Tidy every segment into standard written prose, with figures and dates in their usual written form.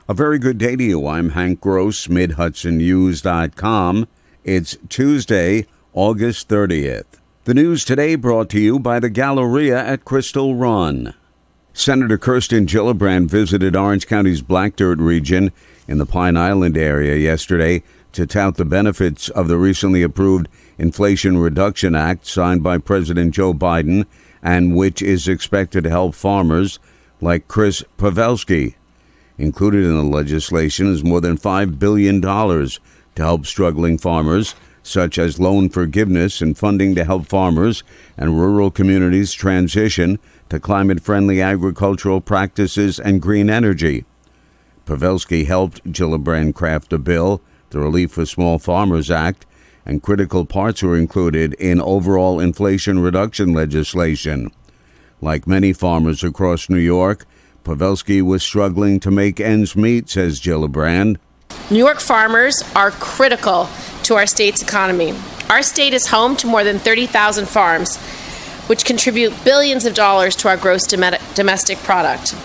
A very good day to you. I'm Hank Gross, MidHudsonNews.com. It's Tuesday, August 30th. The news today brought to you by the Galleria at Crystal Run. Senator Kirsten Gillibrand visited Orange County's Black Dirt region in the Pine Island area yesterday to tout the benefits of the recently approved Inflation Reduction Act signed by President Joe Biden and which is expected to help farmers like Chris Pavelski. Included in the legislation is more than $5 billion to help struggling farmers, such as loan forgiveness and funding to help farmers and rural communities transition to climate-friendly agricultural practices and green energy. Pavelski helped Gillibrand craft a bill, the Relief for Small Farmers Act, and critical parts were included in overall inflation reduction legislation. Like many farmers across New York, Pavelski was struggling to make ends meet, says Gillibrand. New York farmers are critical to our state's economy. Our state is home to more than 30,000 farms, which contribute billions of dollars to our gross domestic product.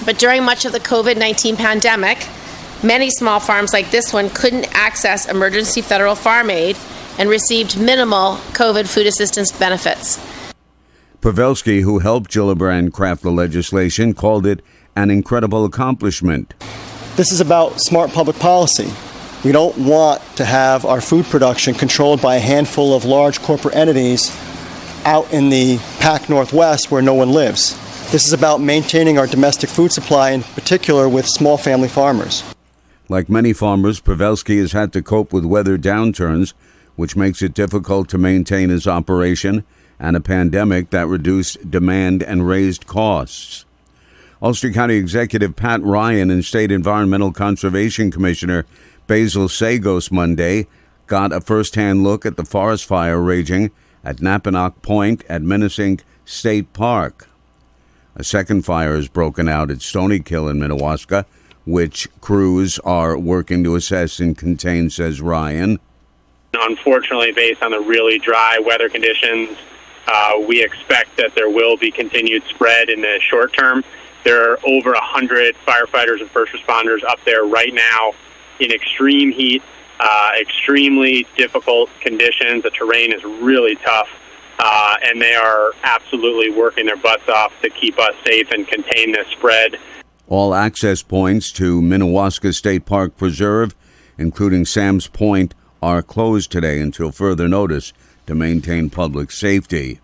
But during much of the COVID-19 pandemic, many small farms like this one couldn't access emergency federal farm aid and received minimal COVID food assistance benefits. Pavelski, who helped Gillibrand craft the legislation, called it an incredible accomplishment. This is about smart public policy. We don't want to have our food production controlled by a handful of large corporate entities out in the Pac Northwest where no one lives. This is about maintaining our domestic food supply, in particular with small family farmers. Like many farmers, Pavelski has had to cope with weather downturns, which makes it difficult to maintain his operation, and a pandemic that reduced demand and raised costs. Ulster County Executive Pat Ryan and State Environmental Conservation Commissioner Basil Sagos Monday got a first-hand look at the forest fire raging at Napanock Point at Minnesink State Park. A second fire has broken out at Stony Kill in Minnewaska, which crews are working to assess and contain, says Ryan. Unfortunately, based on the really dry weather conditions, we expect that there will be continued spread in the short term. There are over 100 firefighters and first responders up there right now in extreme heat, extremely difficult conditions. The terrain is really tough, and they are absolutely working their butts off to keep us safe and contain this spread. All access points to Minnewaska State Park Preserve, including Sam's Point, are closed today until further notice to maintain public safety.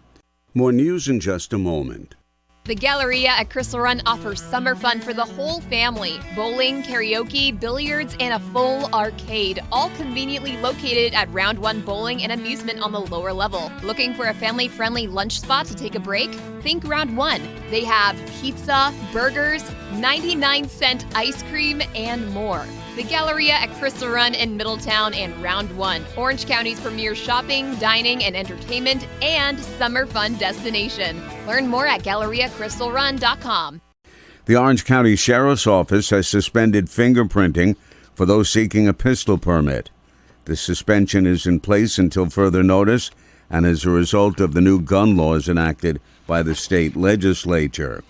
More news in just a moment. The Galleria at Crystal Run offers summer fun for the whole family. Bowling, karaoke, billiards, and a full arcade, all conveniently located at Round 1 Bowling and Amusement on the lower level. Looking for a family-friendly lunch spot to take a break? Think Round 1. They have pizza, burgers, 99-cent ice cream, and more. The Galleria at Crystal Run in Middletown and Round 1, Orange County's premier shopping, dining, and entertainment, and summer fun destination. Learn more at GalleriaCrystalRun.com. The Orange County Sheriff's Office has suspended fingerprinting for those seeking a pistol permit. The suspension is in place until further notice and as a result of the new gun laws enacted by the state legislature.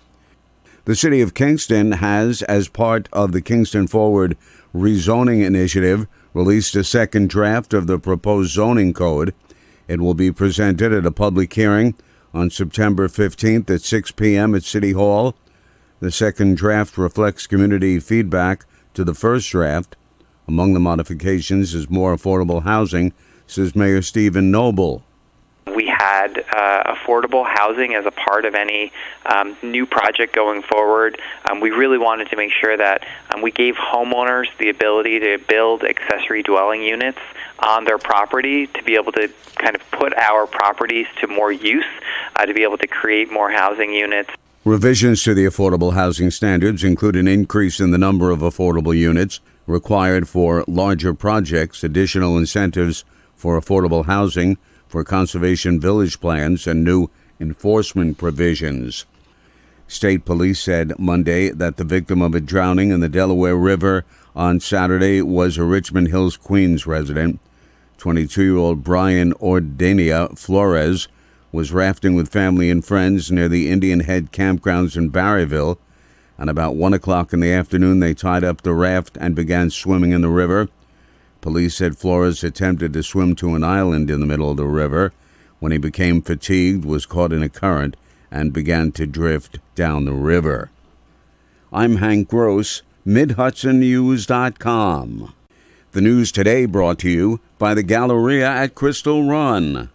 The city of Kingston has, as part of the Kingston Forward rezoning initiative, released a second draft of the proposed zoning code. It will be presented at a public hearing on September 15th at 6 p.m. at City Hall. The second draft reflects community feedback to the first draft. Among the modifications is more affordable housing, says Mayor Stephen Noble. We had affordable housing as a part of any new project going forward. We really wanted to make sure that we gave homeowners the ability to build accessory dwelling units on their property to be able to kind of put our properties to more use, to be able to create more housing units. Revisions to the affordable housing standards include an increase in the number of affordable units required for larger projects, additional incentives for affordable housing, for conservation village plans, and new enforcement provisions. State police said Monday that the victim of a drowning in the Delaware River on Saturday was a Richmond Hills, Queens resident. 22-year-old Brian Ordania Flores was rafting with family and friends near the Indian Head campgrounds in Barryville. and about 1 o'clock in the afternoon they tied up the raft and began swimming in the river. Police said Flores attempted to swim to an island in the middle of the river. When he became fatigued, was caught in a current, and began to drift down the river. I'm Hank Gross, MidHudsonNews.com. The news today brought to you by the Galleria at Crystal Run.